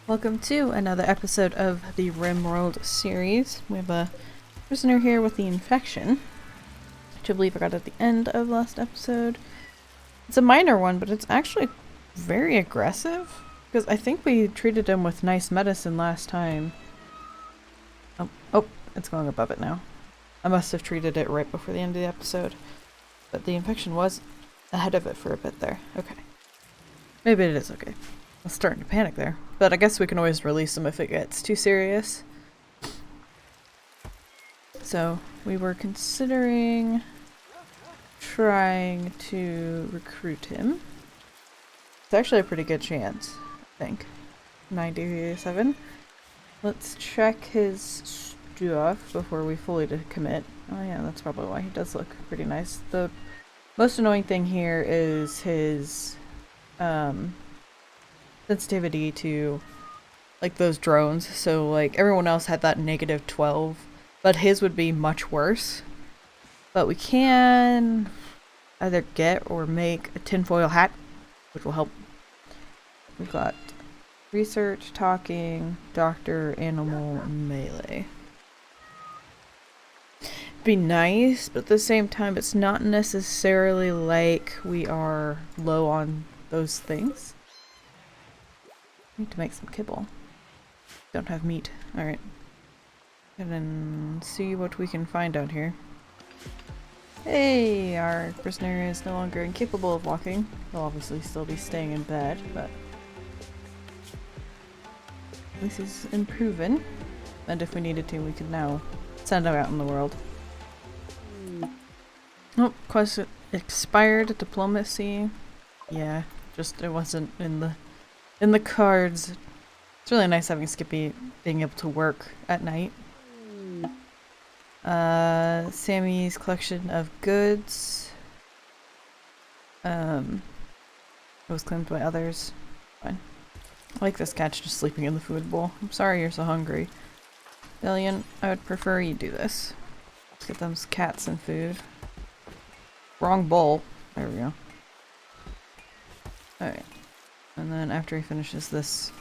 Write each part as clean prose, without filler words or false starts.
Welcome to another episode of the RimWorld series. We have a prisoner here with the infection, which I believe I got at the end of last episode. It's a minor one, but it's actually very aggressive, because I think we treated him with nice medicine last time. Oh, it's going above it now. I must have treated it right before the end of the episode, but the infection was ahead of it for a bit there. Okay. Maybe it is okay. I was starting to panic there. But I guess we can always release them if it gets too serious. So, we were considering trying to recruit him. It's actually a pretty good chance, I think. 97. Let's check his stuff before we fully commit. Oh yeah, that's probably why he does look pretty nice. The most annoying thing here is his sensitivity to like those drones. So like everyone else had that -12, but his would be much worse. But we can either get or make a tinfoil hat, which will help. We've got research, talking, doctor, animal, melee. Be nice, but at the same time it's not necessarily like we are low on those things. Need to make some kibble. Don't have meat. Alright. And then see what we can find out here. Hey! Our prisoner is no longer incapable of walking. He'll obviously still be staying in bed, but this is improving. And if we needed to, we could now send him out in the world. Oh, quest expired. Diplomacy. Yeah, just it wasn't in the cards. It's really nice having Skippy being able to work at night. Sammy's collection of goods. It was claimed by others. Fine. I like this cat's just sleeping in the food bowl. I'm sorry you're so hungry. Billion, I would prefer you do this. Let's get them cats and food. Wrong bowl. There we go. Alright. And then after he finishes this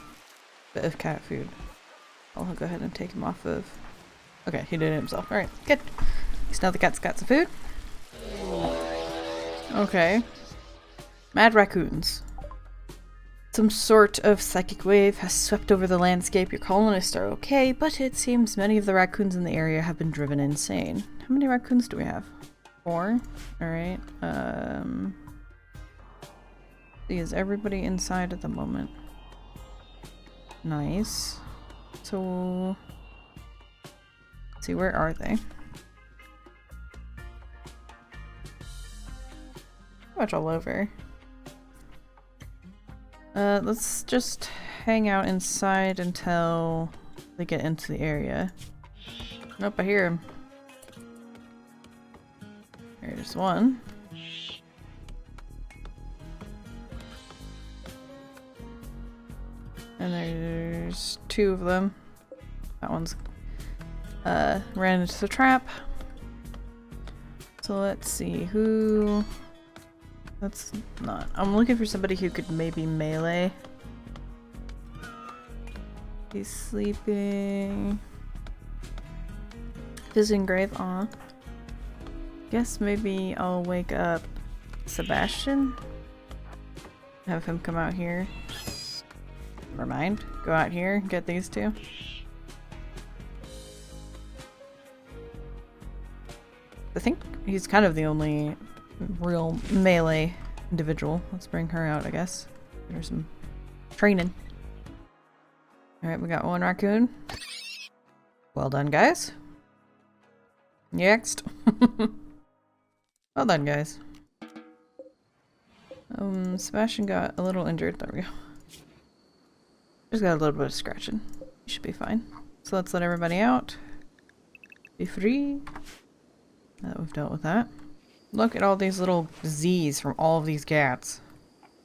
bit of cat food, I'll go ahead and take him off of... Okay, he did it himself. Alright, good. At least now the cat's got some food. Okay. Mad raccoons. Some sort of psychic wave has swept over the landscape. Your colonists are okay, but it seems many of the raccoons in the area have been driven insane. How many raccoons do we have? 4? Alright. Is everybody inside at the moment? Nice. So, let's see, where are they? Pretty much all over. Let's just hang out inside until they get into the area. Nope, I hear him. There's one. And there's 2 of them. That one's ran into the trap. So let's see who. That's not. I'm looking for somebody who could maybe melee. He's sleeping. Visiting grave. Aw. Guess maybe I'll wake up Sebastian. Have him come out here. Never mind. Go out here and get these 2. I think he's kind of the only real melee individual. Let's bring her out, I guess. Give her some training. Alright, we got 1 raccoon. Well done, guys. Next. Well done, guys. Sebastian got a little injured. There we go. Just got a little bit of scratching. He should be fine. So let's let everybody out. Be free. Now that we've dealt with that. Look at all these little Z's from all of these cats.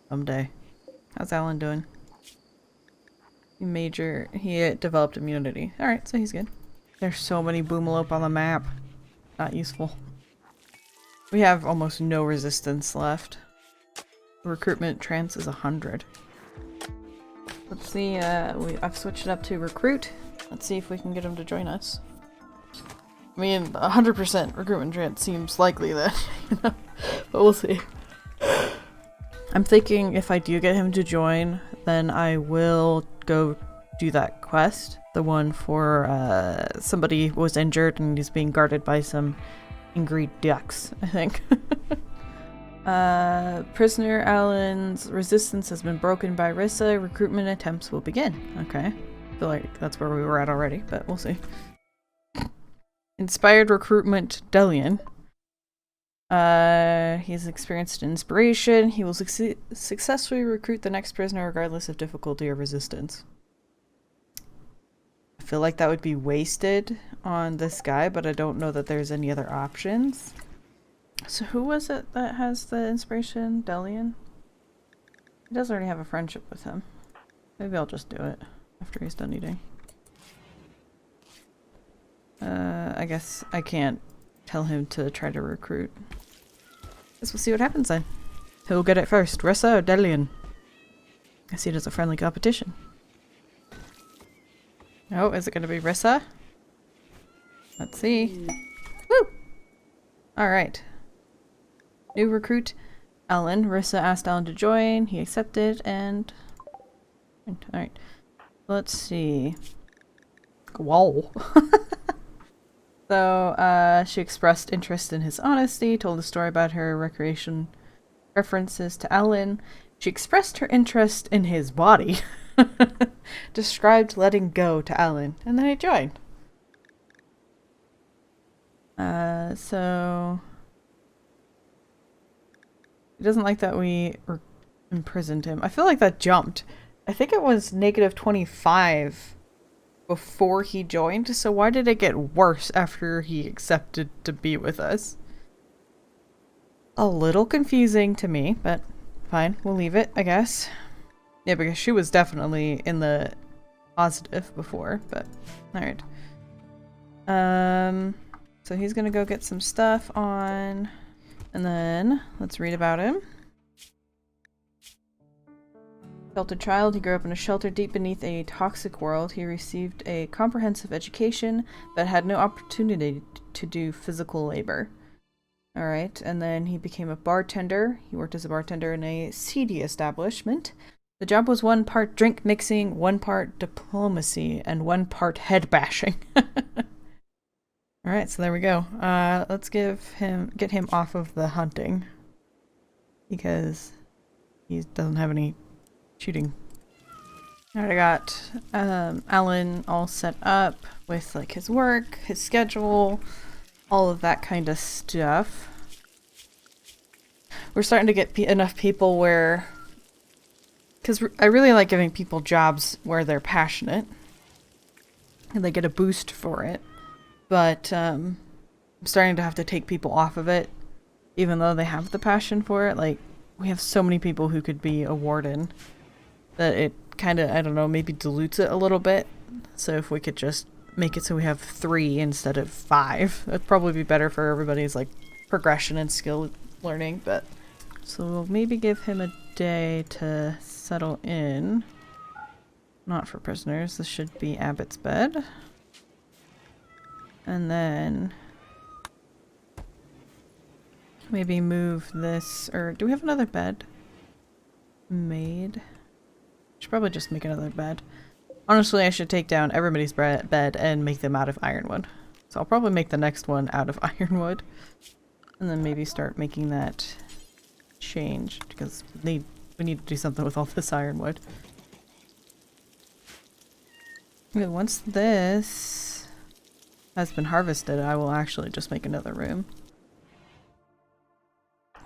Someday. How's Alan doing? He developed immunity. Alright, so he's good. There's so many boomalope on the map. Not useful. We have almost no resistance left. Recruitment trance is 100. Let's see, I've switched it up to recruit. Let's see if we can get him to join us. I mean, 100% recruitment chance seems likely that, you know, but we'll see. I'm thinking if I do get him to join, then I will go do that quest. The one for, somebody was injured and he's being guarded by some angry ducks, I think. Prisoner Alan's resistance has been broken by Rissa. Recruitment attempts will begin. Okay. I feel like that's where we were at already, but we'll see. Inspired recruitment Delian. He's experienced inspiration. He will successfully recruit the next prisoner regardless of difficulty or resistance. I feel like that would be wasted on this guy, but I don't know that there's any other options. So who was it that has the inspiration? Delian? He does already have a friendship with him. Maybe I'll just do it after he's done eating. I guess I can't tell him to try to recruit. Guess we'll see what happens then. Who'll get it first, Rissa or Delian? I see it as a friendly competition. Oh, is it going to be Rissa? Let's see. Woo! Alright. New recruit, Alan. Rissa asked Alan to join. He accepted and... Alright. Let's see. Whoa. So, she expressed interest in his honesty, told a story about her recreation references to Alan. She expressed her interest in his body. Described letting go to Alan. And then he joined. So... He doesn't like that we imprisoned him. I feel like that jumped. I think it was -25 before he joined, so why did it get worse after he accepted to be with us? A little confusing to me, but fine, we'll leave it, I guess. Yeah, because she was definitely in the positive before, but alright. So he's gonna go get some stuff on, and then let's read about him. Sheltered child, he grew up in a shelter deep beneath a toxic world. He received a comprehensive education, but had no opportunity to do physical labor. Alright, and then he became a bartender. He worked as a bartender in a seedy establishment. The job was 1 part drink mixing, 1 part diplomacy, and 1 part head bashing. Alright, so there we go. Let's get him off of the hunting. Because he doesn't have any shooting. Alright, I got Alan all set up with like his work, his schedule, all of that kind of stuff. We're starting to get enough people where... Because I really like giving people jobs where they're passionate. And they get a boost for it. But I'm starting to have to take people off of it. Even though they have the passion for it. Like, we have so many people who could be a warden. That it kind of, I don't know, maybe dilutes it a little bit. So if we could just make it so we have 3 instead of 5. That'd probably be better for everybody's like progression and skill learning. But so we'll maybe give him a day to settle in. Not for prisoners. This should be Abbott's bed. And then maybe move this, or do we have another bed made? Should probably just make another bed. Honestly, I should take down everybody's bed and make them out of ironwood. So I'll probably make the next one out of ironwood. And then maybe start making that change, because we need to do something with all this ironwood. Okay, once this has been harvested, I will actually just make another room.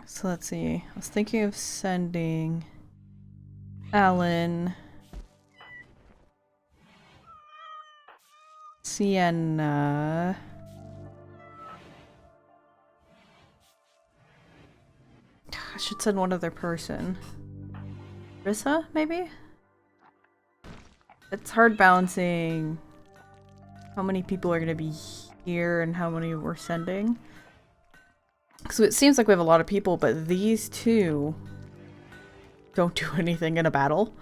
So let's see. I was thinking of sending Alan, Sienna, I should send one other person. Rissa, maybe? It's hard balancing how many people are going to be here and how many we're sending. So it seems like we have a lot of people, but these two don't do anything in a battle.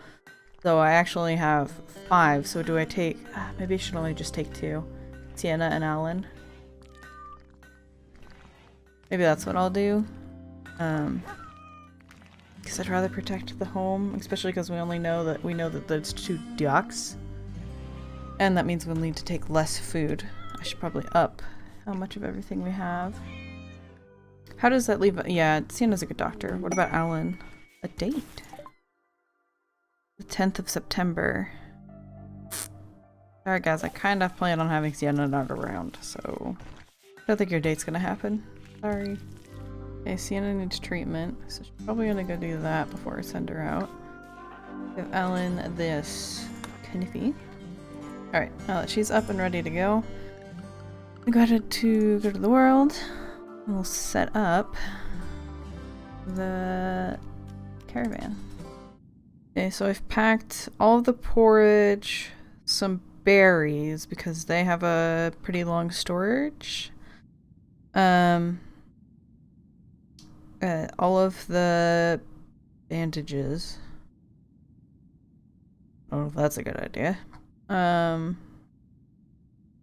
So I actually have 5, so do I take... maybe I should only just take 2. Sienna and Alan. Maybe that's what I'll do. Because I'd rather protect the home, especially because we know that there's 2 ducks. And that means we'll need to take less food. I should probably up how much of everything we have. How does that leave... yeah, Sienna's a good doctor. What about Alan? A date? The 10th of September. Alright guys, I kind of plan on having Sienna not around, so... I don't think your date's gonna happen. Sorry. Okay, Sienna needs treatment, so she's probably gonna go do that before I send her out. Give Ellen this kniffy. Alright, now that she's up and ready to go, we got to go to the world. We'll set up the caravan. Okay, so I've packed all of the porridge, some berries, because they have a pretty long storage. All of the bandages. Oh, that's a good idea. Do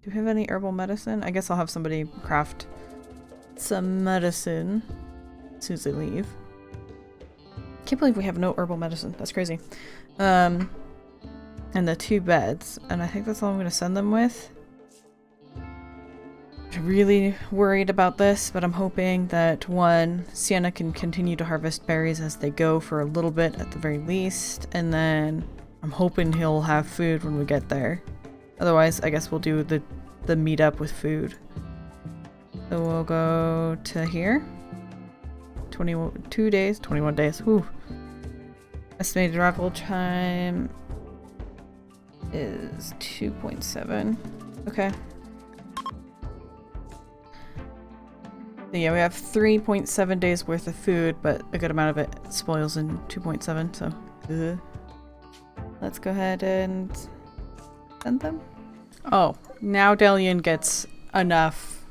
we have any herbal medicine? I guess I'll have somebody craft some medicine as soon as they leave. Can't believe we have no herbal medicine. That's crazy. And the 2 beds, and I think that's all I'm going to send them with. I'm really worried about this, but I'm hoping that one, Sienna can continue to harvest berries as they go for a little bit at the very least, and then I'm hoping he'll have food when we get there. Otherwise, I guess we'll do the meetup with food. So we'll go to here. 22 days, 21 days. Whew. Estimated arrival time is 2.7. Okay. So yeah, we have 3.7 days worth of food, but a good amount of it spoils in 2.7, so... Let's go ahead and send them. Oh, now Delian gets enough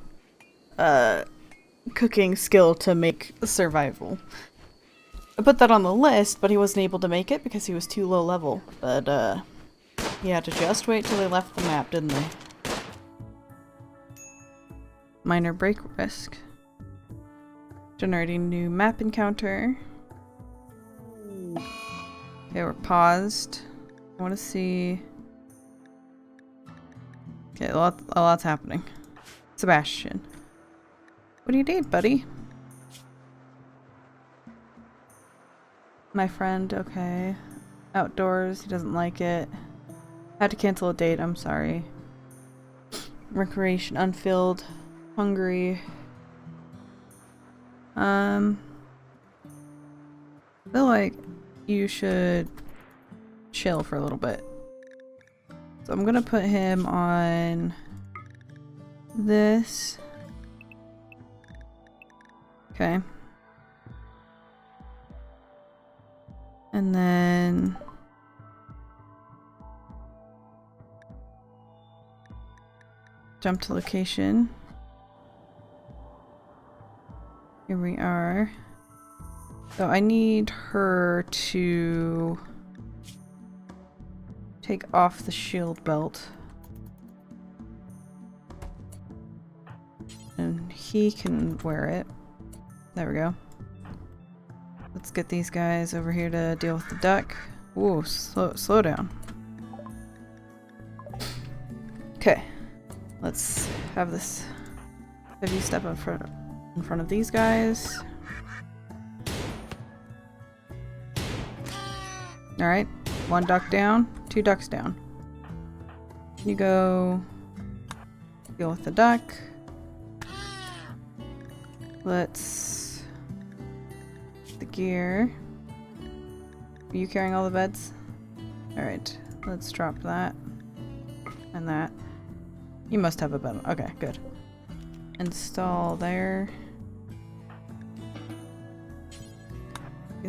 cooking skill to make survival. I put that on the list, but he wasn't able to make it because he was too low level. But he had to just wait till they left the map, didn't they? Minor break risk. Generating new map encounter. Okay, we're paused. I want to see... Okay, a lot's happening. Sebastian. What do you need, buddy? My friend, okay. Outdoors, he doesn't like it. Had to cancel a date, I'm sorry. Recreation unfilled. Hungry. I feel like you should chill for a little bit. So I'm gonna put him on this. Okay. And then jump to location. Here we are. So I need her to take off the shield belt. And he can wear it. There we go. Let's get these guys over here to deal with the duck. Ooh, slow down. Okay. Let's have this heavy step in front of these guys. Alright. 1 duck down, 2 ducks down. You go deal with the duck. Let's get the gear. Are you carrying all the beds? Alright, let's drop that and that. You must have a bed. Okay, good. Install there.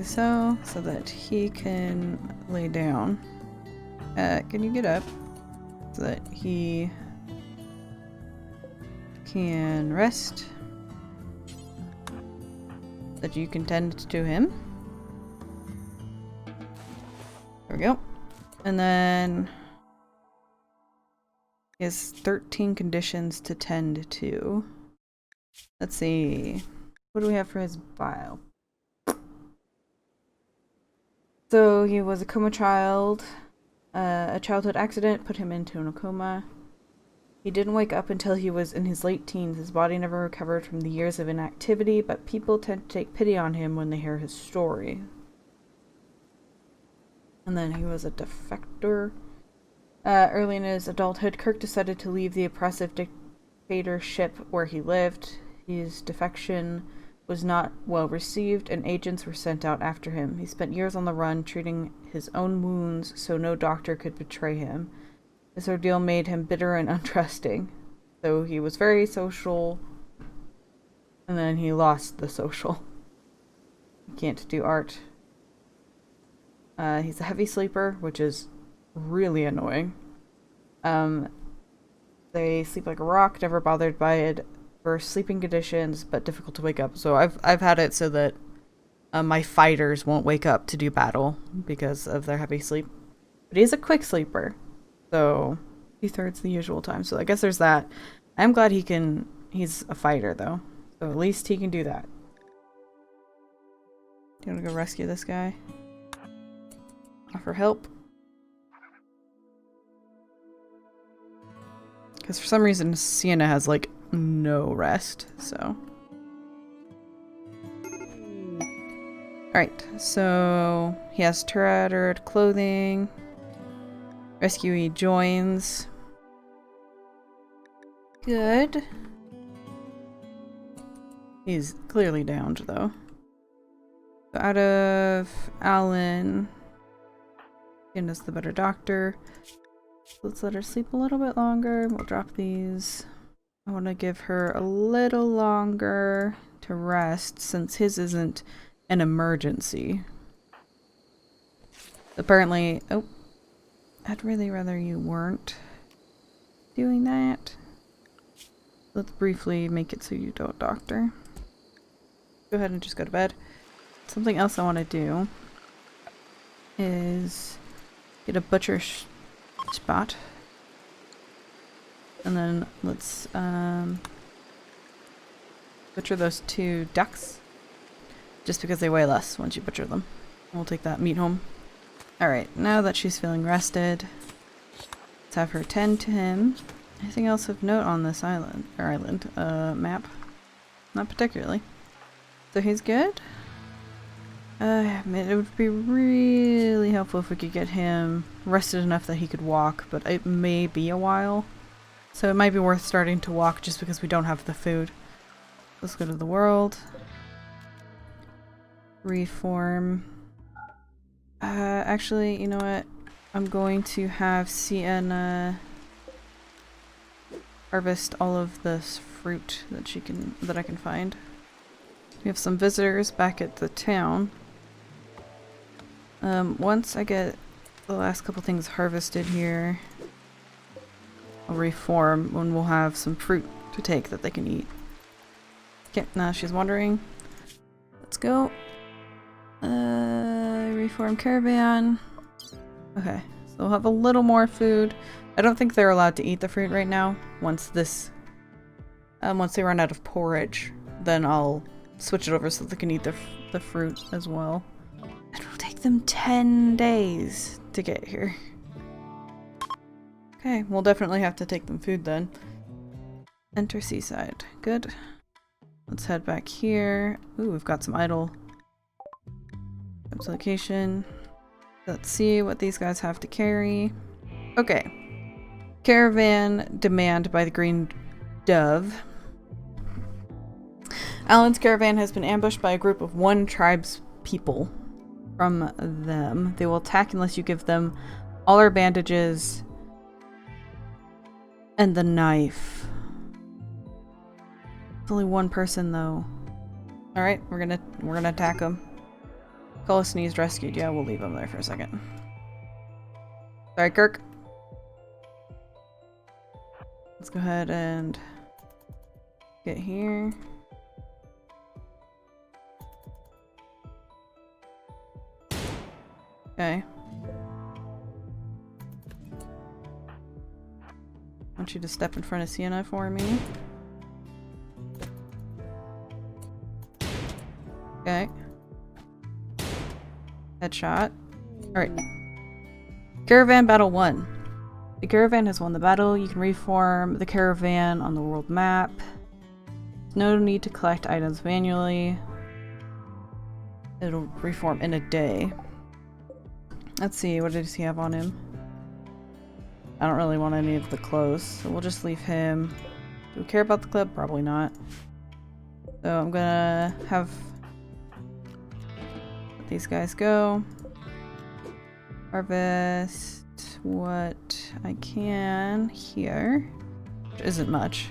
So that he can lay down. Can you get up? So that he can rest. That you can tend to him. There we go. And then he has 13 conditions to tend to. Let's see. What do we have for his bio? So he was a coma child. A childhood accident put him into a coma. He didn't wake up until he was in his late teens. His body never recovered from the years of inactivity, but people tend to take pity on him when they hear his story. And then he was a defector. Early in his adulthood, Kirk decided to leave the oppressive dictatorship where he lived. His defection was not well received, and agents were sent out after him. He spent years on the run, treating his own wounds so no doctor could betray him. This ordeal made him bitter and untrusting. So he was very social, and then he lost the social. He can't do art. He's a heavy sleeper, which is really annoying. They sleep like a rock, never bothered by adverse sleeping conditions, but difficult to wake up. So I've had it so that my fighters won't wake up to do battle because of their heavy sleep. But he's a quick sleeper, so 2/3 the usual time. So I guess there's that. I'm glad he's a fighter though, so at least he can do that. Do you want to go rescue this guy? Offer help. Because for some reason Sienna has like no rest, so. Alright, so he has tattered clothing. Rescuee joins. Good. He's clearly downed though. So out of Alan, Sienna's the better doctor. Let's let her sleep a little bit longer. We'll drop these. I want to give her a little longer to rest since his isn't an emergency. Apparently, oh, I'd really rather you weren't doing that. Let's briefly make it so you don't doctor. Go ahead and just go to bed. Something else I want to do is get a butcher spot. And then let's butcher those 2 ducks. Just because they weigh less once you butcher them. We'll take that meat home. Alright, now that she's feeling rested, let's have her tend to him. Anything else of note on this map? Not particularly. So he's good. It would be really helpful if we could get him rested enough that he could walk, but it may be a while. So it might be worth starting to walk just because we don't have the food. Let's go to the world. Reform. Actually, you know what? I'm going to have Sienna harvest all of this fruit that I can find. We have some visitors back at the town. Once I get the last couple things harvested here, I'll reform when we'll have some fruit to take that they can eat. Okay, now she's wandering. Let's go. Reform caravan. Okay, so we'll have a little more food. I don't think they're allowed to eat the fruit right now. Once they run out of porridge, then I'll switch it over so they can eat the fruit as well. It will take them 10 days to get here. Okay, we'll definitely have to take them food then. Enter seaside. Good. Let's head back here. Ooh, we've got some idle location. Let's see what these guys have to carry. Okay. Caravan demand by the Green Dove. Alan's caravan has been ambushed by a group of 1 tribe's people. From them. They will attack unless you give them all our bandages and the knife. It's only 1 person though. Alright, we're gonna attack them. Colonists needs rescued. Yeah, we'll leave him there for a second. Sorry, Kirk. Let's go ahead and get here. Okay. want you to step in front of Sienna for me. Okay. Headshot. Alright. Caravan Battle 1. The caravan has won the battle. You can reform the caravan on the world map. There's no need to collect items manually. It'll reform in a day. Let's see, what does he have on him? I don't really want any of the clothes, so we'll just leave him. Do we care about the club? Probably not. So I'm gonna have let these guys go. Harvest what I can here, which isn't much.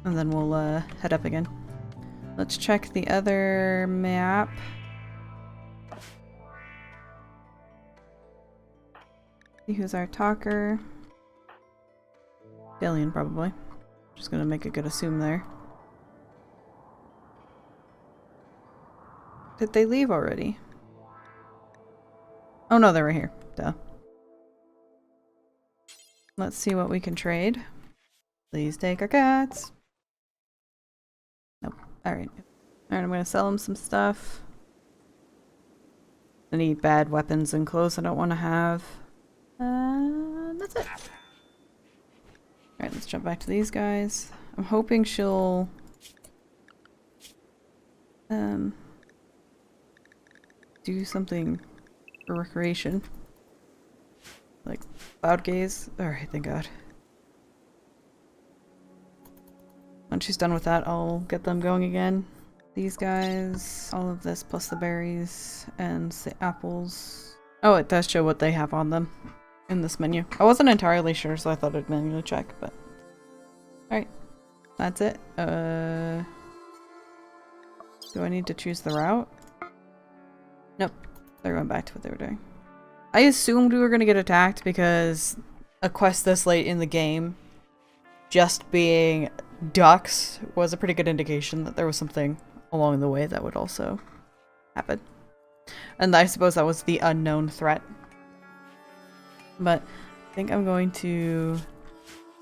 And then we'll head up again. Let's check the other map. See who's our talker. Alien, probably. Just gonna make a good assume there. Did they leave already? Oh no, they were here. Duh. Let's see what we can trade. Please take our cats. Nope. Alright. Alright, I'm gonna sell him some stuff. Any bad weapons and clothes I don't want to have. That's it. Alright, let's jump back to these guys. I'm hoping she'll do something for recreation. Like cloud gaze. Alright, thank God. Once she's done with that, I'll get them going again. These guys, all of this plus the berries and the apples. Oh, it does show what they have on them in this menu. I wasn't entirely sure, so I thought I'd manually check, but alright. That's it. Do I need to choose the route? Nope. They're going back to what they were doing. I assumed we were going to get attacked because a quest this late in the game just being ducks was a pretty good indication that there was something along the way that would also happen. And I suppose that was the unknown threat. But I think I'm going to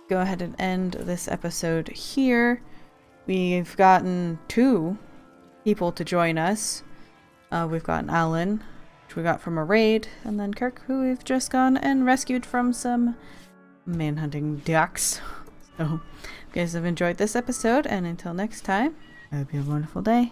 go ahead and end this episode here. We've gotten 2 people to join us. We've gotten Alan, which we got from a raid, and then Kirk, who we've just gone and rescued from some manhunting ducks. So, if you guys have enjoyed this episode, and until next time, I hope you have a wonderful day.